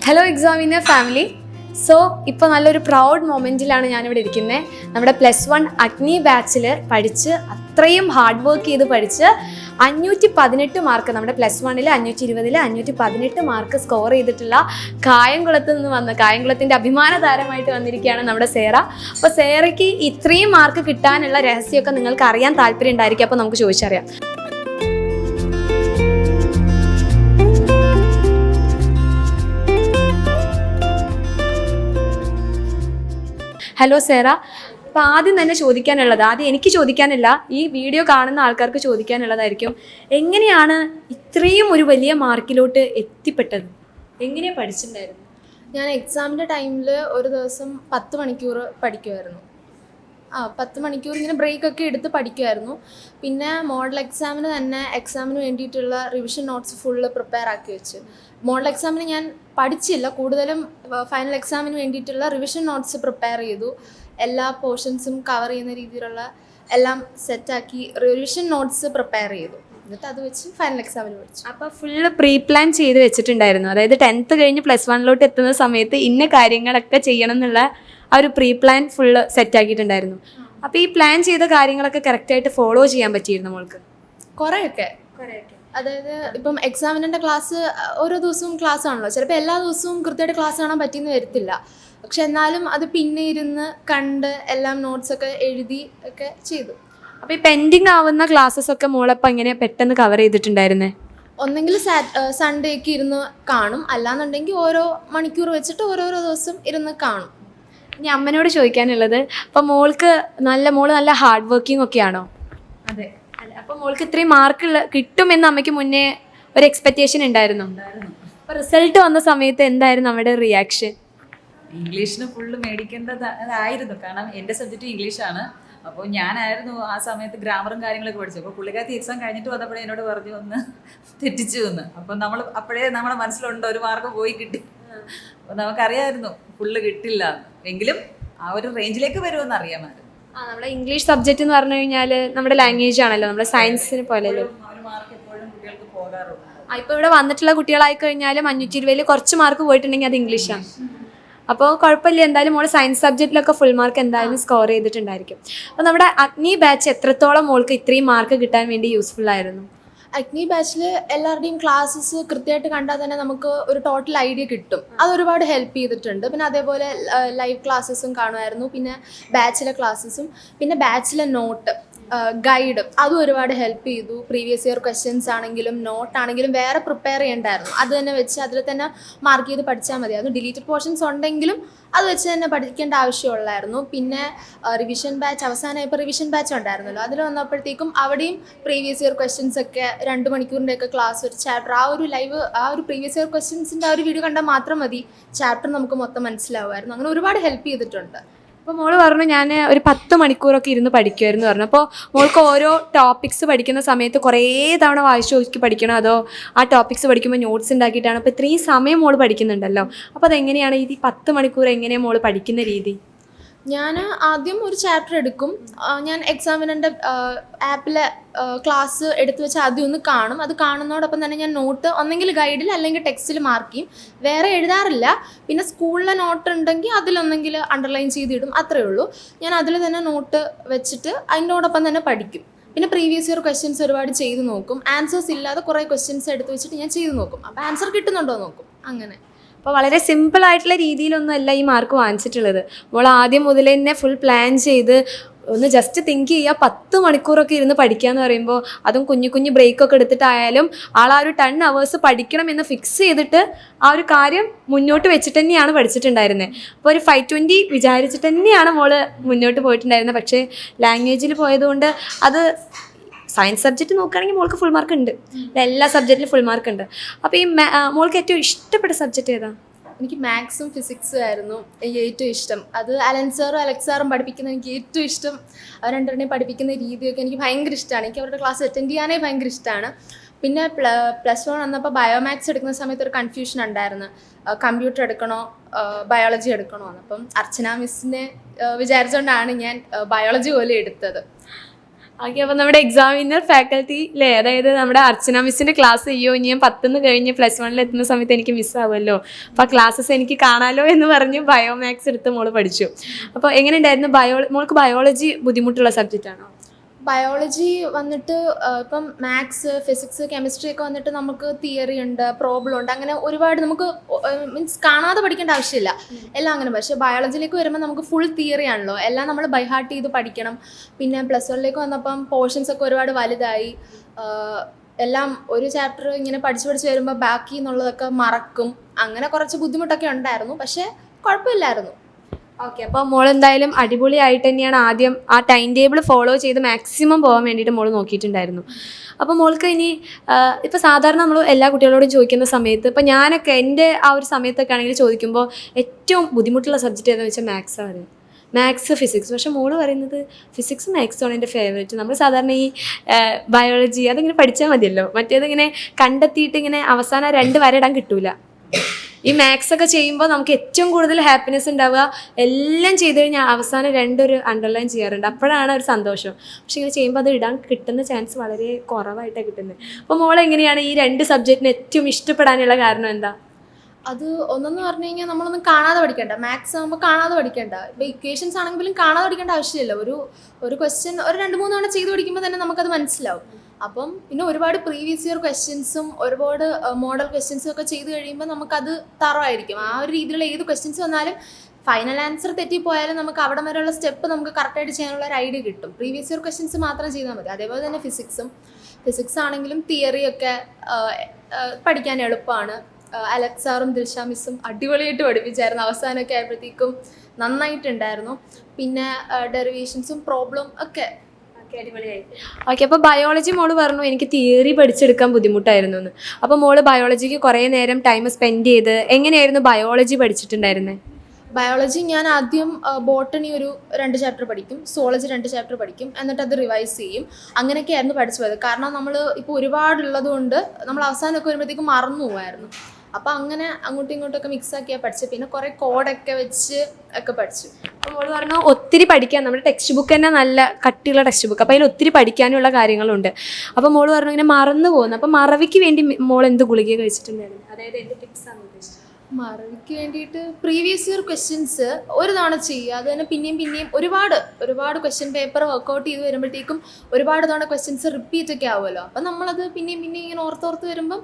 Hello examiner family. So ഇപ്പോൾ നല്ലൊരു proud മൊമെൻറ്റിലാണ് ഞാനിവിടെ ഇരിക്കുന്നത്. നമ്മുടെ +1 അഗ്നി ബാച്ചിൽ പഠിച്ച് അത്രയും ഹാർഡ് വർക്ക് ചെയ്ത് പഠിച്ച് 518 മാർക്ക്, നമ്മുടെ +1-ൽ 520-ൽ 518 മാർക്ക് സ്കോർ ചെയ്തിട്ടുള്ള കായംകുളത്ത് നിന്ന് വന്ന കായംകുളത്തിൻ്റെ അഭിമാന താരമായിട്ട് വന്നിരിക്കുകയാണ് നമ്മുടെ സേറ. അപ്പോൾ സേറയ്ക്ക് ഇത്രയും മാർക്ക് കിട്ടാനുള്ള രഹസ്യമൊക്കെ നിങ്ങൾക്ക് അറിയാൻ താല്പര്യം ഉണ്ടായിരിക്കും. അപ്പോൾ നമുക്ക് ചോദിച്ചറിയാം. ഹലോ സേറ, അപ്പോൾ ആദ്യം തന്നെ ചോദിക്കാനുള്ളത്, ആദ്യം എനിക്ക് ചോദിക്കാനില്ല, ഈ വീഡിയോ കാണുന്ന ആൾക്കാർക്ക് ചോദിക്കാനുള്ളതായിരിക്കും, എങ്ങനെയാണ് ഇത്രയും ഒരു വലിയ മാർക്കിലോട്ട് എത്തിപ്പെട്ടത്? എങ്ങനെയാണ് പഠിച്ചിട്ടുണ്ടായിരുന്നു? ഞാൻ എക്സാമിൻ്റെ ടൈമിൽ ഒരു ദിവസം 10 മണിക്കൂർ പഠിക്കുമായിരുന്നു. 10 മണിക്കൂർ ഇങ്ങനെ ബ്രേക്കൊക്കെ എടുത്ത് പഠിക്കുമായിരുന്നു. പിന്നെ മോഡൽ എക്സാമിന് തന്നെ എക്സാമിന് വേണ്ടിയിട്ടുള്ള റിവിഷൻ നോട്ട്സ് ഫുള്ള് പ്രിപ്പയർ ആക്കി വെച്ച്. മോഡൽ എക്സാമിന് ഞാൻ പഠിച്ചില്ല, കൂടുതലും ഫൈനൽ എക്സാമിന് വേണ്ടിയിട്ടുള്ള റിവിഷൻ നോട്ട്സ് പ്രിപ്പയർ ചെയ്തു. എല്ലാ പോർഷൻസും കവർ ചെയ്യുന്ന രീതിയിലുള്ള എല്ലാം സെറ്റാക്കി റിവിഷൻ നോട്ട്സ് പ്രിപ്പയർ ചെയ്തു. എന്നിട്ട് അത് വെച്ച് ഫൈനൽ എക്സാമിന് പഠിച്ചു. അപ്പോൾ ഫുള്ള് പ്രീ പ്ലാൻ ചെയ്ത് വെച്ചിട്ടുണ്ടായിരുന്നു, അതായത് 10th കഴിഞ്ഞ് +1-ലോട്ട് എത്തുന്ന സമയത്ത് ഇന്ന കാര്യങ്ങളൊക്കെ ചെയ്യണം എന്നുള്ള ആ ഒരു പ്രീ പ്ലാൻ ഫുള്ള് സെറ്റാക്കിയിട്ടുണ്ടായിരുന്നു. അപ്പോൾ ഈ പ്ലാൻ ചെയ്ത കാര്യങ്ങളൊക്കെ കറക്റ്റായിട്ട് ഫോളോ ചെയ്യാൻ പറ്റിയിരുന്നു നമ്മൾക്ക്? കുറേയൊക്കെ. അതായത് ഇപ്പം എക്സാമിൻ്റെ ക്ലാസ് ഓരോ ദിവസവും ക്ലാസ് ആണല്ലോ, ചിലപ്പോൾ എല്ലാ ദിവസവും കൃത്യമായിട്ട് ക്ലാസ് കാണാൻ പറ്റിയെന്ന് വരത്തില്ല. പക്ഷെ എന്നാലും അത് പിന്നെ ഇരുന്ന് കണ്ട് എല്ലാം നോട്ട്സൊക്കെ എഴുതി ഒക്കെ ചെയ്തു. അപ്പോൾ ഈ പെൻഡിങ് ആവുന്ന ക്ലാസ്സസ് ഒക്കെ മോളപ്പം എങ്ങനെ പെട്ടെന്ന് കവർ ചെയ്തിട്ടുണ്ടായിരുന്നേ? ഒന്നെങ്കിൽ സൺഡേക്ക് ഇരുന്ന് കാണും, അല്ലാന്നുണ്ടെങ്കിൽ ഓരോ മണിക്കൂർ വെച്ചിട്ട് ഓരോരോ ദിവസം ഇരുന്ന് കാണും. ഇനി അമ്മനോട് ചോദിക്കാനുള്ളത്, അപ്പം മോള് നല്ല ഹാർഡ് വർക്കിംഗ് ഒക്കെയാണോ? അതെ. അപ്പോൾ മോൾക്ക് ഇത്രയും മാർക്ക് കിട്ടുമെന്ന് അമ്മയ്ക്ക് മുന്നേ ഒരു എക്സ്പെക്റ്റേഷൻ ഉണ്ടായിരുന്നു. അപ്പോൾ റിസൾട്ട് വന്ന സമയത്ത് എന്തായിരുന്നു നമ്മുടെ റിയാക്ഷൻ? ഇംഗ്ലീഷിന് ഫുള്ള് മേടിക്കേണ്ടതായിരുന്നു, കാരണം എൻ്റെ സബ്ജക്റ്റ് ഇംഗ്ലീഷാണ്. അപ്പോൾ ഞാനായിരുന്നു ആ സമയത്ത് ഗ്രാമറും കാര്യങ്ങളൊക്കെ പഠിച്ചു. അപ്പോൾ പുള്ളിക്കാരത്തി എക്സാം കഴിഞ്ഞിട്ട് വന്നപ്പോഴേ എന്നോട് പറഞ്ഞു ഒന്ന് തെറ്റിച്ചു എന്ന്. അപ്പം അപ്പോഴേ നമ്മുടെ മനസ്സിലുണ്ട് ഒരു മാർക്ക് പോയി കിട്ടി. അപ്പോൾ നമുക്കറിയാമായിരുന്നു ഫുള്ള് കിട്ടില്ല, എങ്കിലും ആ ഒരു റേഞ്ചിലേക്ക് വരുമെന്ന് അറിയാമായിരുന്നു. നമ്മുടെ ഇംഗ്ലീഷ് സബ്ജക്റ്റ് എന്ന് പറഞ്ഞു കഴിഞ്ഞാൽ നമ്മുടെ ലാംഗ്വേജ് ആണല്ലോ, നമ്മുടെ സയൻസിന് പോലെയല്ലോ. മാർക്ക് എപ്പോഴും കുട്ടികൾക്ക് പോകാറുണ്ട്. ഇപ്പോൾ ഇവിടെ വന്നിട്ടുള്ള കുട്ടികളായി കഴിഞ്ഞാലും 520-ൽ കുറച്ച് മാർക്ക് പോയിട്ടുണ്ടെങ്കിൽ അത് ഇംഗ്ലീഷാണ്. അപ്പോൾ കുഴപ്പമില്ല, എന്തായാലും മോൾ സയൻസ് സബ്ജക്റ്റിലൊക്കെ ഫുൾ മാർക്ക് എന്തായാലും സ്കോർ ചെയ്തിട്ടുണ്ടായിരിക്കും. അപ്പോൾ നമ്മുടെ അഗ്നി ബാച്ച് എത്രത്തോളം മോൾക്ക് ഇത്രയും മാർക്ക് കിട്ടാൻ വേണ്ടി യൂസ്ഫുൾ ആയിരുന്നു? അഗ്നി ബാച്ചിൽ എല്ലാവരുടെയും ക്ലാസ്സസ് കൃത്യമായിട്ട് കണ്ടാൽ തന്നെ നമുക്ക് ഒരു ടോട്ടൽ ഐഡിയ കിട്ടും. അത് ഒരുപാട് ഹെൽപ്പ് ചെയ്തിട്ടുണ്ട്. പിന്നെ അതേപോലെ ലൈവ് ക്ലാസ്സസും കാണുമായിരുന്നു, പിന്നെ ബാച്ചിലെ ക്ലാസ്സസും, പിന്നെ ബാച്ചിലെ നോട്ട് ഗൈഡ് അതും ഒരുപാട് ഹെൽപ്പ് ചെയ്തു. പ്രീവിയസ് ഇയർ ക്വസ്റ്റ്യൻസ് ആണെങ്കിലും നോട്ടാണെങ്കിലും വേറെ പ്രിപ്പയർ ചെയ്യണ്ടായിരുന്നു, അത് തന്നെ വെച്ച് അതിൽ തന്നെ മാർക്ക് ചെയ്ത് പഠിച്ചാൽ മതി. അത് ഡിലീറ്റഡ് പോർഷൻസ് ഉണ്ടെങ്കിലും അത് വെച്ച് തന്നെ പഠിക്കേണ്ട ആവശ്യമുള്ളായിരുന്നു. പിന്നെ റിവിഷൻ ബാച്ച് അവസാനമായപ്പോൾ റിവിഷൻ ബാച്ച് ഉണ്ടായിരുന്നല്ലോ, അതിൽ വന്നപ്പോഴത്തേക്കും അവിടെയും പ്രീവിയസ് ഇയർ ക്വസ്റ്റ്യൻസ് ഒക്കെ 2 മണിക്കൂറിൻ്റെയൊക്കെ ക്ലാസ്, ഒരു ചാപ്റ്റർ, ആ ഒരു പ്രീവിയസ് ഇയർ ക്വസ്റ്റ്യൻസിൻ്റെ ആ ഒരു വീഡിയോ കണ്ടാൽ മാത്രം മതി ചാപ്റ്റർ നമുക്ക് മൊത്തം മനസ്സിലാവുമായിരുന്നു. അങ്ങനെ ഒരുപാട് ഹെൽപ്പ് ചെയ്തിട്ടുണ്ട്. അപ്പോൾ മോള് പറഞ്ഞു ഞാൻ ഒരു 10 മണിക്കൂറൊക്കെ ഇരുന്ന് പഠിക്കുമായിരുന്നു പറഞ്ഞു. അപ്പോൾ മോൾക്ക് ഓരോ ടോപ്പിക്സ് പഠിക്കുന്ന സമയത്ത് കുറേ തവണ വായിച്ചു നോക്കി പഠിക്കണോ, അതോ ആ ടോപ്പിക്സ് പഠിക്കുമ്പോൾ നോട്ട്സ് ഉണ്ടാക്കിയിട്ടാണ്? അപ്പോൾ ഇത്രയും സമയം മോള് പഠിക്കുന്നുണ്ടല്ലോ, അപ്പോൾ അതെങ്ങനെയാണ് ഈ 10 മണിക്കൂർ എങ്ങനെയാണ് മോള് പഠിക്കുന്ന രീതി? ഞാൻ ആദ്യം ഒരു ചാപ്റ്റർ എടുക്കും. ഞാൻ എക്സാമിനൻ്റെ ആപ്പിലെ ക്ലാസ് എടുത്തു വെച്ച് ആദ്യം ഒന്ന് കാണും. അത് കാണുന്നതോടൊപ്പം തന്നെ ഞാൻ നോട്ട് ഒന്നെങ്കിൽ ഗൈഡിൽ അല്ലെങ്കിൽ ടെക്സ്റ്റിൽ മാർക്ക് ചെയ്യും. വേറെ എഴുതാറില്ല. പിന്നെ സ്കൂളിലെ നോട്ട് ഉണ്ടെങ്കിൽ അതിലൊന്നെങ്കിൽ അണ്ടർലൈൻ ചെയ്തിടും, അത്രയേ ഉള്ളൂ. ഞാൻ അതിൽ തന്നെ നോട്ട് വെച്ചിട്ട് അതിനോടൊപ്പം തന്നെ പഠിക്കും. പിന്നെ പ്രീവിയസ് ഇയർ ക്വസ്റ്റ്യൻസ് ഒരുപാട് ചെയ്ത് നോക്കും. ആൻസേഴ്സ് ഇല്ലാതെ കുറേ ക്വസ്റ്റ്യൻസ് എടുത്ത് വെച്ചിട്ട് ഞാൻ ചെയ്ത് നോക്കും. അപ്പോൾ ആൻസർ കിട്ടുന്നുണ്ടോ നോക്കും, അങ്ങനെ. അപ്പോൾ വളരെ സിമ്പിളായിട്ടുള്ള രീതിയിലൊന്നും അല്ല ഈ മാർക്ക് വാങ്ങിച്ചിട്ടുള്ളത്. മോൾ ആദ്യം മുതൽ തന്നെ ഫുൾ പ്ലാൻ ചെയ്ത് ഒന്ന് ജസ്റ്റ് തിങ്ക് ചെയ്യുക, 10 മണിക്കൂറൊക്കെ ഇരുന്ന് പഠിക്കുക എന്ന് പറയുമ്പോൾ, അതും കുഞ്ഞു ബ്രേക്കൊക്കെ എടുത്തിട്ടായാലും ആ ഒരു 10 hours പഠിക്കണം എന്ന് ഫിക്സ് ചെയ്തിട്ട് ആ ഒരു കാര്യം മുന്നോട്ട് വെച്ചിട്ട് തന്നെയാണ് പഠിച്ചിട്ടുണ്ടായിരുന്നത്. അപ്പോൾ ഒരു 520 വിചാരിച്ചിട്ട് തന്നെയാണ് മോള് മുന്നോട്ട് പോയിട്ടുണ്ടായിരുന്നത്. പക്ഷേ ലാംഗ്വേജിൽ പോയതുകൊണ്ട് അത് സയൻസ് സബ്ജക്റ്റ് നോക്കുകയാണെങ്കിൽ മോൾക്ക് ഫുൾ മാർക്ക് ഉണ്ട്, എല്ലാ സബ്ജക്റ്റിലും ഫുൾ മാർക്ക് ഉണ്ട്. അപ്പോൾ ഈ മോൾക്ക് ഏറ്റവും ഇഷ്ടപ്പെട്ട സബ്ജക്റ്റ് ഏതാ? എനിക്ക് മാത്സും ഫിസിക്സും ആയിരുന്നു എനിക്ക് ഏറ്റവും ഇഷ്ടം. അത് അലൻ സാറും അലക്സ് സാറും പഠിപ്പിക്കുന്നത് എനിക്ക് ഏറ്റവും ഇഷ്ടം. അവർ രണ്ടുപേരെയും പഠിപ്പിക്കുന്ന രീതിയൊക്കെ എനിക്ക് ഭയങ്കര ഇഷ്ടമാണ്. എനിക്ക് അവരുടെ ക്ലാസ് അറ്റൻഡ് ചെയ്യാനേ ഭയങ്കര ഇഷ്ടമാണ്. പിന്നെ +1 വന്നപ്പോൾ ബയോമാത്സ് എടുക്കുന്ന സമയത്ത് ഒരു കൺഫ്യൂഷൻ ഉണ്ടായിരുന്നു, കമ്പ്യൂട്ടർ എടുക്കണോ ബയോളജി എടുക്കണോ എന്ന്. അപ്പം അർച്ചന മിസ്സിനെ വിചാരിച്ചുകൊണ്ടാണ് ഞാൻ ബയോളജി പോലെ എടുത്തത്. ഓക്കെ, അപ്പോൾ നമ്മുടെ എക്സാമിനർ ഫാക്കൽറ്റി അല്ലേ, അതായത് നമ്മുടെ അർച്ചന മിസ്സിൻ്റെ ക്ലാസ് അയ്യോ ഇനി ഞാൻ 10 കഴിഞ്ഞ് +1 എത്തുന്ന സമയത്ത് എനിക്ക് മിസ്സാവുമല്ലോ, അപ്പോൾ ആ ക്ലാസ്സസ് എനിക്ക് കാണാമല്ലോ എന്ന് പറഞ്ഞ് ബയോമാക്സ് എടുത്ത് മോള് പഠിച്ചു. അപ്പോൾ എങ്ങനെ ഉണ്ടായിരുന്നു മോൾക്ക് ബയോളജി ബുദ്ധിമുട്ടുള്ള സബ്ജക്റ്റാണോ? ബയോളജി വന്നിട്ട് ഇപ്പം മാത്സ്, ഫിസിക്സ്, കെമിസ്ട്രി ഒക്കെ വന്നിട്ട് നമുക്ക് തിയറി ഉണ്ട്, പ്രോബ്ലം ഉണ്ട്, അങ്ങനെ ഒരുപാട് നമുക്ക് മീൻസ് കാണാതെ പഠിക്കേണ്ട ആവശ്യമില്ല, എല്ലാം അങ്ങനെ. പക്ഷേ ബയോളജിയിലേക്ക് വരുമ്പോൾ നമുക്ക് ഫുൾ തിയറി ആണല്ലോ, എല്ലാം നമ്മൾ ബൈഹാർട്ട് ചെയ്ത് പഠിക്കണം. പിന്നെ +1 വന്നപ്പം പോർഷൻസ് ഒക്കെ ഒരുപാട് വലുതായി, എല്ലാം ഒരു ചാപ്റ്റർ ഇങ്ങനെ പഠിച്ച് വരുമ്പോൾ ബാക്കി എന്നുള്ളതൊക്കെ മറക്കും, അങ്ങനെ കുറച്ച് ബുദ്ധിമുട്ടൊക്കെ ഉണ്ടായിരുന്നു. പക്ഷേ കുഴപ്പമില്ലായിരുന്നു. ഓക്കെ, അപ്പോൾ മോൾ എന്തായാലും അടിപൊളിയായിട്ട് തന്നെയാണ് ആദ്യം ആ ടൈം ടേബിൾ ഫോളോ ചെയ്ത് മാക്സിമം പോകാൻ വേണ്ടിയിട്ട് മോൾ നോക്കിയിട്ടുണ്ടായിരുന്നു. അപ്പോൾ മോൾക്ക് ഇനി ഇപ്പോൾ സാധാരണ നമ്മൾ എല്ലാ കുട്ടികളോടും ചോദിക്കുന്ന സമയത്ത്, ഇപ്പോൾ ഞാനൊക്കെ എൻ്റെ ആ ഒരു സമയത്തൊക്കെ ആണെങ്കിൽ ചോദിക്കുമ്പോൾ ഏറ്റവും ബുദ്ധിമുട്ടുള്ള സബ്ജക്റ്റ് ഏതാണെന്ന് വെച്ചാൽ മാത്സാണ്, മാത്സ്, ഫിസിക്സ്. പക്ഷേ മോള് പറയുന്നത് ഫിസിക്സും മാത്സും ആണ് എൻ്റെ ഫേവറേറ്റ്. നമ്മൾ സാധാരണ ഈ ബയോളജി അതിങ്ങനെ പഠിച്ചാൽ മതിയല്ലോ, മറ്റേതിങ്ങനെ കണ്ടെത്തിയിട്ട് ഇങ്ങനെ അവസാനം 2 വര ഇടാൻ കിട്ടൂല. ഈ മാത്സ് ഒക്കെ ചെയ്യുമ്പോൾ നമുക്ക് ഏറ്റവും കൂടുതൽ ഹാപ്പിനെസ് ഉണ്ടാവുക, എല്ലാം ചെയ്ത് കഴിഞ്ഞാൽ അവസാനം 2 ഒരു അണ്ടർലൈൻ ചെയ്യാറുണ്ട്, അപ്പോഴാണ് ഒരു സന്തോഷം. പക്ഷെ ഇങ്ങനെ ചെയ്യുമ്പോൾ അത് ഇടാൻ കിട്ടുന്ന ചാൻസ് വളരെ കുറവായിട്ടാണ് കിട്ടുന്നത്. അപ്പോൾ മോൾ എങ്ങനെയാണ് ഈ 2 സബ്ജക്റ്റിന് ഏറ്റവും ഇഷ്ടപ്പെടാനുള്ള കാരണം എന്താ? അത് ഒന്നെന്ന് പറഞ്ഞു കഴിഞ്ഞാൽ നമ്മളൊന്നും കാണാതെ പഠിക്കേണ്ട, മാത്സ് ആകുമ്പോൾ കാണാതെ പഠിക്കേണ്ട. ഇപ്പോൾ ഇക്വേഷൻസ് ആണെങ്കിലും കാണാതെ പഠിക്കേണ്ട ആവശ്യമില്ല, ഒരു ക്വസ്റ്റ്യൻ ഒരു 2-3 തവണ ചെയ്ത് പഠിക്കുമ്പോൾ തന്നെ നമുക്കത് മനസ്സിലാവും. അപ്പം പിന്നെ ഒരുപാട് പ്രീവിയസ് ഇയർ ക്വസ്റ്റ്യൻസും ഒരുപാട് മോഡൽ ക്വസ്റ്റ്യൻസും ഒക്കെ ചെയ്ത് കഴിയുമ്പോൾ നമുക്കത് തറവായിരിക്കും. ആ ഒരു രീതിയിലുള്ള ഏത് ക്വസ്റ്റ്യൻസ് വന്നാലും ഫൈനൽ ആൻസർ തെറ്റിപ്പോയാലും നമുക്ക് അവിടെ വരെയുള്ള സ്റ്റെപ്പ് നമുക്ക് കറക്റ്റായിട്ട് ചെയ്യാനുള്ള ഒരു ഐഡിയ കിട്ടും. പ്രീവിയസ് ഇയർ ക്വസ്റ്റ്യൻസ് മാത്രം ചെയ്താൽ മതി. അതേപോലെ തന്നെ ഫിസിക്സ് ആണെങ്കിലും തിയറിയൊക്കെ പഠിക്കാൻ എളുപ്പമാണ്. അലക്സ് സാറും ദിൽഷ മിസ്സും അടിപൊളിയായിട്ട് പഠിപ്പിച്ചായിരുന്നു, അവസാനമൊക്കെ ആയപ്പോഴത്തേക്കും നന്നായിട്ടുണ്ടായിരുന്നു. പിന്നെ ഡെറിവേഷൻസും പ്രോബ്ലം ഒക്കെ അടിപൊളിയായി. ഓക്കെ, അപ്പോൾ ബയോളജി മോള് പറഞ്ഞു എനിക്ക് തിയറി പഠിച്ചെടുക്കാൻ ബുദ്ധിമുട്ടായിരുന്നു എന്ന്. അപ്പോൾ മോള് ബയോളജിക്ക് കുറേ നേരം ടൈം സ്പെൻഡ് ചെയ്ത് എങ്ങനെയായിരുന്നു ബയോളജി പഠിച്ചിട്ടുണ്ടായിരുന്നത്? ബയോളജി ഞാൻ ആദ്യം ബോട്ടണി ഒരു 2 ചാപ്റ്റർ പഠിക്കും, സോളജി 2 ചാപ്റ്റർ പഠിക്കും, എന്നിട്ട് അത് റിവൈസ് ചെയ്യും. അങ്ങനെയൊക്കെയായിരുന്നു പഠിച്ചു പോയത്. കാരണം നമ്മൾ ഇപ്പോൾ ഒരുപാടുള്ളത് കൊണ്ട് നമ്മൾ അവസാനമൊക്കെ വരുമ്പോഴത്തേക്കും മറന്നു പോകുമായിരുന്നു. അപ്പോൾ അങ്ങനെ അങ്ങോട്ടും ഇങ്ങോട്ടൊക്കെ മിക്സാക്കിയാണ് പഠിച്ചത്. പിന്നെ കുറേ കോഡൊക്കെ വെച്ച് ഒക്കെ പഠിച്ചു. അപ്പോൾ മോള് പറഞ്ഞു ഒത്തിരി പഠിക്കാൻ, നമ്മുടെ ടെക്സ്റ്റ് ബുക്ക് തന്നെ നല്ല കട്ടിയുള്ള ടെക്സ്റ്റ് ബുക്ക്, അപ്പോൾ അതിൽ ഒത്തിരി പഠിക്കാനുള്ള കാര്യങ്ങളുണ്ട്. അപ്പോൾ മോള് പറഞ്ഞു ഇങ്ങനെ മറന്നു പോകുന്നു. അപ്പോൾ മറവിക്ക് വേണ്ടി മോൾ എന്ത് ഗുളിക കഴിച്ചിട്ടുണ്ടായിരുന്നു? അതായത് എന്ത് ടിപ്സാണ് ഉദ്ദേശിച്ചത്? മറവിക്ക് വേണ്ടിയിട്ട് പ്രീവിയസ് ഇയർ ക്വസ്റ്റ്യൻസ് ഒരു തവണ ചെയ്യുക, അത് തന്നെ പിന്നെയും ഒരുപാട് ക്വസ്റ്റ്യൻ പേപ്പർ വർക്കൗട്ട് ചെയ്ത് വരുമ്പോഴത്തേക്കും ഒരുപാട് തവണ ക്വസ്റ്റ്യൻസ് റിപ്പീറ്റ് ഒക്കെ ആവുമല്ലോ. അപ്പം നമ്മളത് പിന്നെയും ഇങ്ങനെ ഓർത്തോർത്ത് വരുമ്പം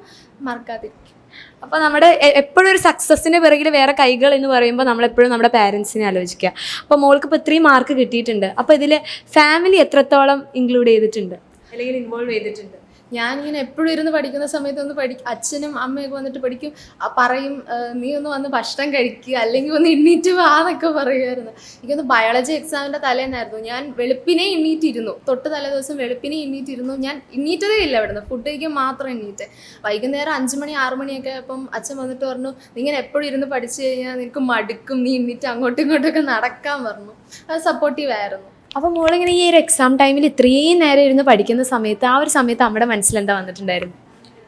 മറക്കാതിരിക്കും. അപ്പോൾ നമ്മുടെ എപ്പോഴും ഒരു സക്സസ്സിന് പിറകിൽ വേറെ കൈകൾ എന്ന് പറയുമ്പോൾ നമ്മളെപ്പോഴും നമ്മുടെ പാരൻസിനെ ആലോചിക്കുക. അപ്പോൾ മോൾക്ക് ഇപ്പോൾ 3 മാർക്ക് കിട്ടിയിട്ടുണ്ട്. അപ്പോൾ ഇതിൽ ഫാമിലി എത്രത്തോളം ഇൻക്ലൂഡ് ചെയ്തിട്ടുണ്ട് അല്ലെങ്കിൽ ഇൻവോൾവ് ചെയ്തിട്ടുണ്ട്? ഞാനിങ്ങനെ എപ്പോഴും ഇരുന്ന് പഠിക്കുന്ന സമയത്തൊന്ന് അച്ഛനും അമ്മയൊക്കെ വന്നിട്ട് പഠിക്കും, പറയും നീ ഒന്ന് വന്ന് ഭക്ഷണം കഴിക്കുക, അല്ലെങ്കിൽ ഒന്ന് എണ്ണീറ്റ് വാ എന്നൊക്കെ പറയുമായിരുന്നു. എനിക്കൊന്ന് ബയോളജി എക്സാമിൻ്റെ തലേന്നായിരുന്നു, ഞാൻ വെളുപ്പിനെ എണ്ണീറ്റിരുന്നു, തൊട്ട് തലേ ദിവസം വെളുപ്പിനെ എണ്ണീറ്റിരുന്നു. ഞാൻ എണ്ണീറ്റതേ ഇല്ല ഇവിടുന്ന്, ഫുഡ് കഴിക്കാൻ മാത്രം എണ്ണീറ്റ്. വൈകുന്നേരം 5 മണി 6 മണിയൊക്കെ അപ്പം അച്ഛൻ വന്നിട്ട് പറഞ്ഞു നീങ്ങനെ എപ്പോഴും ഇരുന്ന് പഠിച്ചു കഴിഞ്ഞാൽ നിനക്ക് മടുക്കും, നീ എണ്ണീറ്റ് അങ്ങോട്ടും ഇങ്ങോട്ടൊക്കെ നടക്കാൻ പറഞ്ഞു. അത് സപ്പോർട്ടീവ് ആയിരുന്നു. അപ്പോൾ മോളിങ്ങനെ ഈ ഒരു എക്സാം ടൈമിൽ ഇത്രയും നേരം ഇരുന്ന് പഠിക്കുന്ന സമയത്ത് ആ ഒരു സമയത്ത് നമ്മുടെ മനസ്സിലെന്താ വന്നിട്ടുണ്ടായിരുന്നു?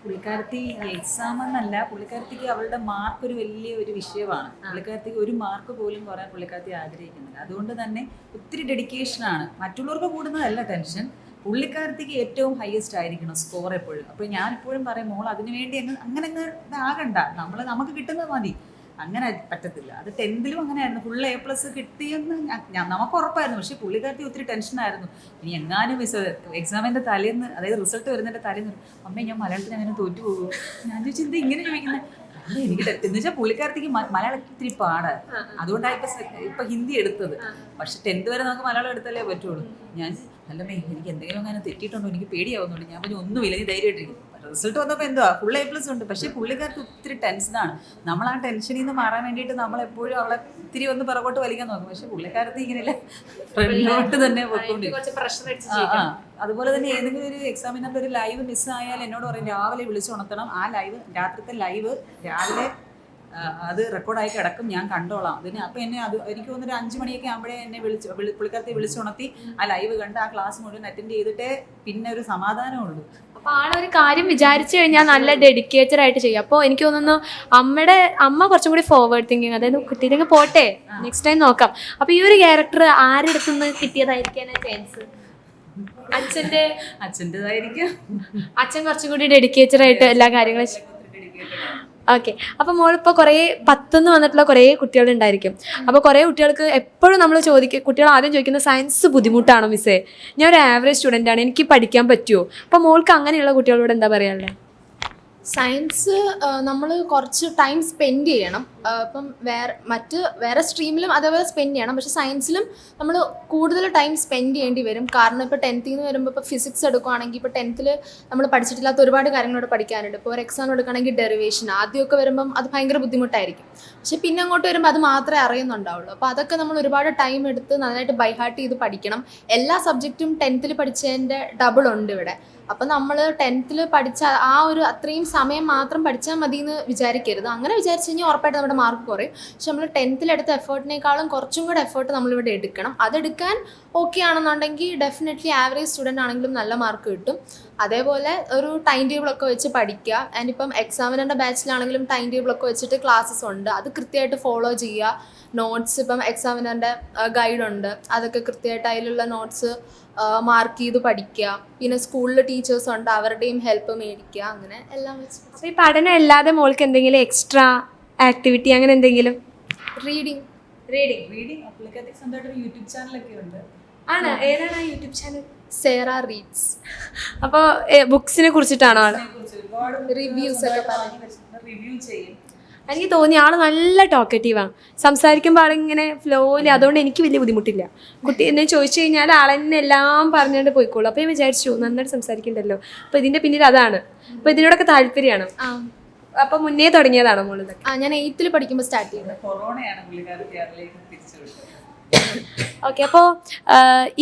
പുള്ളിക്കാരത്തി എക്സാം എന്നല്ല, പുള്ളിക്കാരത്തിക്ക് അവളുടെ മാർക്ക് ഒരു വലിയ വിഷയമാണ്. പുള്ളിക്കാരത്തിക്ക് ഒരു മാർക്ക് പോലും കുറയാൻ പുള്ളിക്കാരത്തി ആഗ്രഹിക്കുന്നില്ല. അതുകൊണ്ട് തന്നെ ഒത്തിരി ഡെഡിക്കേഷനാണ്. മറ്റുള്ളവർക്ക് കൂടുന്നതല്ല ടെൻഷൻ, പുള്ളിക്കാരത്തിക്ക് ഏറ്റവും ഹയസ്റ്റ് ആയിരിക്കണം സ്കോർ എപ്പോഴും. അപ്പോൾ ഞാനെപ്പോഴും പറയും മോൾ അതിനുവേണ്ടി അങ്ങനെ ഇതാകണ്ട, നമുക്ക് കിട്ടുന്നത് മതി. അങ്ങനെ പറ്റത്തില്ല. അത് 10th അങ്ങനെയായിരുന്നു, ഫുൾ A+ കിട്ടിയെന്ന് നമുക്ക് ഉറപ്പായിരുന്നു. പക്ഷേ പുള്ളിക്കാരത്തി ഒത്തിരി ടെൻഷനായിരുന്നു. ഇനി എങ്ങാനും എക്സാമിൻ്റെ തലേന്ന്, അതായത് റിസൾട്ട് വരുന്നതിൻ്റെ തലേന്ന് അമ്മേ ഞാൻ മലയാളത്തിൽ അങ്ങനെ തോറ്റു പോകും. ഞാൻ ചോദിച്ചാൽ എന്താ ഇങ്ങനെ ചോദിക്കുന്നത്? എനിക്ക് എന്ന് വെച്ചാൽ പുള്ളിക്കാരത്തേക്ക് മലയാളം ഇത്തിരി പാടാണ്, അതുകൊണ്ടാണ് ഇപ്പം ഹിന്ദി എടുത്തത്. പക്ഷെ 10th വരെ നമുക്ക് മലയാളം എടുത്താലേ പറ്റുള്ളൂ. ഞാൻ അല്ലമ്മേ എനിക്ക് എന്തെങ്കിലും അങ്ങനെ തെറ്റിയിട്ടുണ്ടോ, എനിക്ക് പേടിയാവുന്നുണ്ട്. ഞാൻ പറഞ്ഞു ഒന്നുമില്ല, നീ ധൈര്യമായിട്ടിരിക്കും. റിസൾട്ട് വന്നപ്പോൾ എന്തുവാ ഫുൾ A+ ഉണ്ട്. പക്ഷേ പുള്ളിക്കാർക്ക് ഒത്തിരി ടെൻഷനാണ്. നമ്മൾ ആ ടെൻഷനിൽ നിന്ന് മാറാൻ വേണ്ടിയിട്ട് നമ്മളെപ്പോഴും അവളെ ഇത്തിരി ഒന്ന് പിറകോട്ട് വലിക്കാൻ നോക്കും. പക്ഷെ പുള്ളിക്കാരത്ത് ഇങ്ങനെയല്ല, ഫ്രണ്ടിലോട്ട് തന്നെ പോയിക്കൊണ്ടിരിക്കും. അതുപോലെ തന്നെ ഏതെങ്കിലും ഒരു എക്സാമിനറിൻ്റെ ഒരു ലൈവ് മിസ്സായാൽ എന്നോട് പറയും രാവിലെ വിളിച്ചുണർത്തണം. ആ ലൈവ് രാത്രിത്തെ ലൈവ് രാവിലെ അത് റെക്കോർഡായി കിടക്കും, ഞാൻ കണ്ടോളാം അതിന്. അപ്പോൾ എനിക്ക് തോന്നുന്നൊരു 5 മണിയൊക്കെ ആകുമ്പോഴേ എന്നെ പുള്ളിക്കാരത്തെ വിളിച്ചുണർത്തി ആ ലൈവ് കണ്ട് ആ ക്ലാസ് മുഴുവൻ അറ്റൻഡ് ചെയ്തിട്ടേ പിന്നെ ഒരു സമാധാനമുള്ളൂ. അപ്പോൾ ആളൊരു കാര്യം വിചാരിച്ചു കഴിഞ്ഞാൽ നല്ല ഡെഡിക്കേറ്റഡ് ആയിട്ട് ചെയ്യും. അപ്പോൾ എനിക്ക് തോന്നുന്നു അമ്മ കുറച്ചും കൂടി ഫോർവേഡ് തിങ്കിങ്, അതായത് കിട്ടിയില്ലെങ്കിൽ പോട്ടെ നെക്സ്റ്റ് ടൈം നോക്കാം. അപ്പോൾ ഈ ഒരു ക്യാരക്ടർ ആരുടെ അടുത്തുനിന്ന് കിട്ടിയതായിരിക്കാനാണ് ചാൻസ്? അച്ഛൻ്റെതായിരിക്കും. അച്ഛൻ കുറച്ചും കൂടി ഡെഡിക്കേറ്റഡ് ആയിട്ട് എല്ലാ കാര്യങ്ങളും. ഓക്കെ, അപ്പോൾ മോളിപ്പോൾ കുറേ 10 വന്നിട്ടുള്ള കുറേ കുട്ടികളുണ്ടായിരിക്കും. അപ്പോൾ കുറേ കുട്ടികൾക്ക് എപ്പോഴും നമ്മൾ കുട്ടികൾ ആദ്യം ചോദിക്കുന്ന സയൻസ് ബുദ്ധിമുട്ടാണോ മിസ്സേ, ഞാൻ ഒരു ആവറേജ് സ്റ്റുഡൻ്റ് ആണ്, എനിക്ക് പഠിക്കാൻ പറ്റുമോ? അപ്പോൾ മോൾക്ക് അങ്ങനെയുള്ള കുട്ടികളോട് എന്താ പറയാനുള്ളത്? സയൻസ് നമ്മൾ കുറച്ച് ടൈം സ്പെൻഡ് ചെയ്യണം. ഇപ്പം വേറെ സ്ട്രീമിലും അതേപോലെ സ്പെൻഡ് ചെയ്യണം. പക്ഷേ സയൻസിലും നമ്മൾ കൂടുതൽ ടൈം സ്പെൻഡ് ചെയ്യേണ്ടി വരും. കാരണം ഇപ്പോൾ 10th നിന്ന് വരുമ്പോൾ ഇപ്പോൾ ഫിസിക്സ് എടുക്കുകയാണെങ്കിൽ ഇപ്പോൾ 10th നമ്മൾ പഠിച്ചിട്ടില്ലാത്ത ഒരുപാട് കാര്യങ്ങളോട് പഠിക്കാനുണ്ട്. ഇപ്പോൾ ഒരു എക്സാം എടുക്കുകയാണെങ്കിൽ ഡെറിവേഷൻ ആദ്യമൊക്കെ വരുമ്പം അത് ഭയങ്കര ബുദ്ധിമുട്ടായിരിക്കും. പക്ഷേ പിന്നെ അങ്ങോട്ട് വരുമ്പോൾ അത് മാത്രമേ അറിയുന്നുണ്ടാവുള്ളൂ. അപ്പോൾ അതൊക്കെ നമ്മൾ ഒരുപാട് ടൈം എടുത്ത് നന്നായിട്ട് ബൈഹാർട്ട് ചെയ്ത് പഠിക്കണം. എല്ലാ സബ്ജക്റ്റും 10th പഠിച്ചതിൻ്റെ ഡബിൾ ഉണ്ട് ഇവിടെ. അപ്പം നമ്മൾ 10th പഠിച്ച ആ ഒരു അത്രയും സമയം മാത്രം പഠിച്ചാൽ മതി എന്ന് വിചാരിക്കരുത്. അങ്ങനെ വിചാരിച്ചു കഴിഞ്ഞാൽ ഉറപ്പായിട്ട് നമ്മുടെ മാർക്ക് കുറയും. പക്ഷെ നമ്മൾ 10th എടുത്ത എഫേർട്ടിനേക്കാളും കുറച്ചും കൂടെ എഫേർട്ട് നമ്മളിവിടെ എടുക്കണം. അതെടുക്കാൻ ഓക്കെ ആണെന്നുണ്ടെങ്കിൽ ഡെഫിനറ്റ്ലി ആവറേജ് സ്റ്റുഡൻ്റ് ആണെങ്കിലും നല്ല മാർക്ക് കിട്ടും. അതേപോലെ ഒരു ടൈം ടേബിളൊക്കെ വെച്ച് പഠിക്കുക. ആൻഡ് ഇപ്പം എക്സാമിനറിൻ്റെ ബാച്ചിലാണെങ്കിലും ടൈം ടേബിളൊക്കെ വെച്ചിട്ട് ക്ലാസ്സസ് ഉണ്ട്, അത് കൃത്യമായിട്ട് ഫോളോ ചെയ്യുക. നോട്ട്സ് ഇപ്പം എക്സാമിനറിൻ്റെ ഗൈഡുണ്ട്, അതൊക്കെ കൃത്യമായിട്ട് അതിലുള്ള നോട്ട്സ് മാർക്ക് ചെയ്ത് പഠിക്കുക. പിന്നെ സ്കൂളിൽ ടീച്ചേഴ്സ് ഉണ്ട്, അവരുടെയും ഹെൽപ്പ് മേടിക്കുക. അങ്ങനെ എല്ലാം വെച്ച്. അപ്പോൾ ഈ പഠനം അല്ലാതെ മോൾക്ക് എന്തെങ്കിലും എക്സ്ട്രാ ആക്ടിവിറ്റി അങ്ങനെ എന്തെങ്കിലും? റീഡിങ് പുള്ളിക്കാരത്തേക്ക് സ്വന്തമായിട്ടൊരു യൂട്യൂബ് ചാനലൊക്കെ ഉണ്ട്. ആണ്, ഏതാണ് ആ യൂട്യൂബ് ചാനൽ? സേറ റീഡ്സ്. അപ്പോൾ ബുക്സിനെ കുറിച്ചിട്ടാണോ ആൾ? റിവ്യൂസ് ഒക്കെ പറഞ്ഞു റിവ്യൂ ചെയ്യും. എനിക്ക് തോന്നി ആൾ നല്ല ടോക്കറ്റീവാണ്, സംസാരിക്കുമ്പോൾ ആളിങ്ങനെ ഫ്ലോയിൽ. അതുകൊണ്ട് എനിക്ക് വലിയ ബുദ്ധിമുട്ടില്ല. കുട്ടി എന്നെ ചോദിച്ചു കഴിഞ്ഞാൽ ആളെന്നെ എല്ലാം പറഞ്ഞുകൊണ്ട് പോയിക്കോളൂ. അപ്പോൾ ഞാൻ വിചാരിച്ചു നന്നായിട്ട് സംസാരിക്കണ്ടല്ലോ. അപ്പോൾ ഇതിൻ്റെ പിന്നിൽ അതാണ്. അപ്പോൾ ഇതിനോടൊക്കെ താല്പര്യമാണ്. അപ്പോൾ മുന്നേ തുടങ്ങിയതാണോ മോൾ ഇതൊക്കെ? ഞാൻ 8th പഠിക്കുമ്പോൾ സ്റ്റാർട്ട് ചെയ്തത്. കൊറോണയാണ് പുള്ളിക്കാരത്തെ അതിലേക്ക് തിരിച്ചുവിട്ടത്. ഓക്കെ, അപ്പോൾ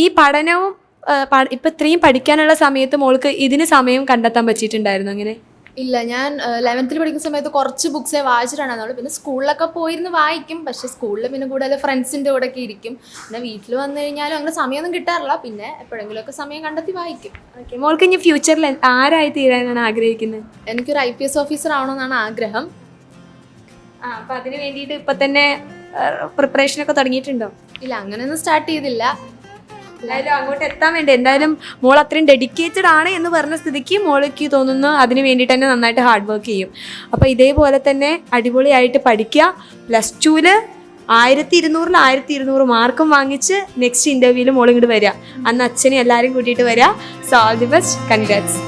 ഈ പഠനവും ഇപ്പം ഇത്രയും പഠിക്കാനുള്ള സമയത്ത് മോൾക്ക് ഇതിന് സമയം കണ്ടെത്താൻ പറ്റിയിട്ടുണ്ടായിരുന്നു അങ്ങനെ? ഇല്ല, ഞാൻ 11th പഠിക്കുന്ന സമയത്ത് കുറച്ച് ബുക്സേ വായിച്ചിട്ടുണ്ടായിരുന്നുള്ളൂ. പിന്നെ സ്കൂളിലൊക്കെ പോയിരുന്ന് വായിക്കും. പക്ഷേ സ്കൂളിൽ പിന്നെ കൂടുതൽ ഫ്രണ്ട്സിൻ്റെ കൂടെ ഒക്കെ ഇരിക്കും. പിന്നെ വീട്ടിൽ വന്നു കഴിഞ്ഞാലും അങ്ങനെ സമയമൊന്നും കിട്ടാറില്ല. പിന്നെ എപ്പോഴെങ്കിലുമൊക്കെ സമയം കണ്ടെത്തി വായിക്കും. ഓക്കെ, മോൾക്ക് ഇനി ഫ്യൂച്ചറിൽ ആരായി തീരാനാണ് ആഗ്രഹിക്കുന്നത്? എനിക്കൊരു IPS ഓഫീസർ ആവണമെന്നാണ് ആഗ്രഹം. അപ്പോൾ അതിന് വേണ്ടിയിട്ട് ഇപ്പം തന്നെ പ്രിപ്പറേഷനൊക്കെ തുടങ്ങിയിട്ടുണ്ടോ? ഇല്ല, അങ്ങനെയൊന്നും സ്റ്റാർട്ട് ചെയ്തില്ല. എന്തായാലും അങ്ങോട്ട് എത്താൻ വേണ്ടി എന്തായാലും മോൾ അത്രയും ഡെഡിക്കേറ്റഡ് ആണ് എന്ന് പറഞ്ഞ സ്ഥിതിക്ക് മോൾക്ക് തോന്നുന്നു അതിന് വേണ്ടിയിട്ട് തന്നെ നന്നായിട്ട് ഹാർഡ് വർക്ക് ചെയ്യും. അപ്പോൾ ഇതേപോലെ തന്നെ അടിപൊളിയായിട്ട് പഠിക്കുക. +2 1200 1200 മാർക്കും വാങ്ങിച്ച് നെക്സ്റ്റ് ഇൻ്റർവ്യൂവിൽ മോൾ ഇങ്ങോട്ട് വരിക. അന്ന് അച്ഛനെ എല്ലാവരും കൂട്ടിയിട്ട് വരിക. So all the best, congrats.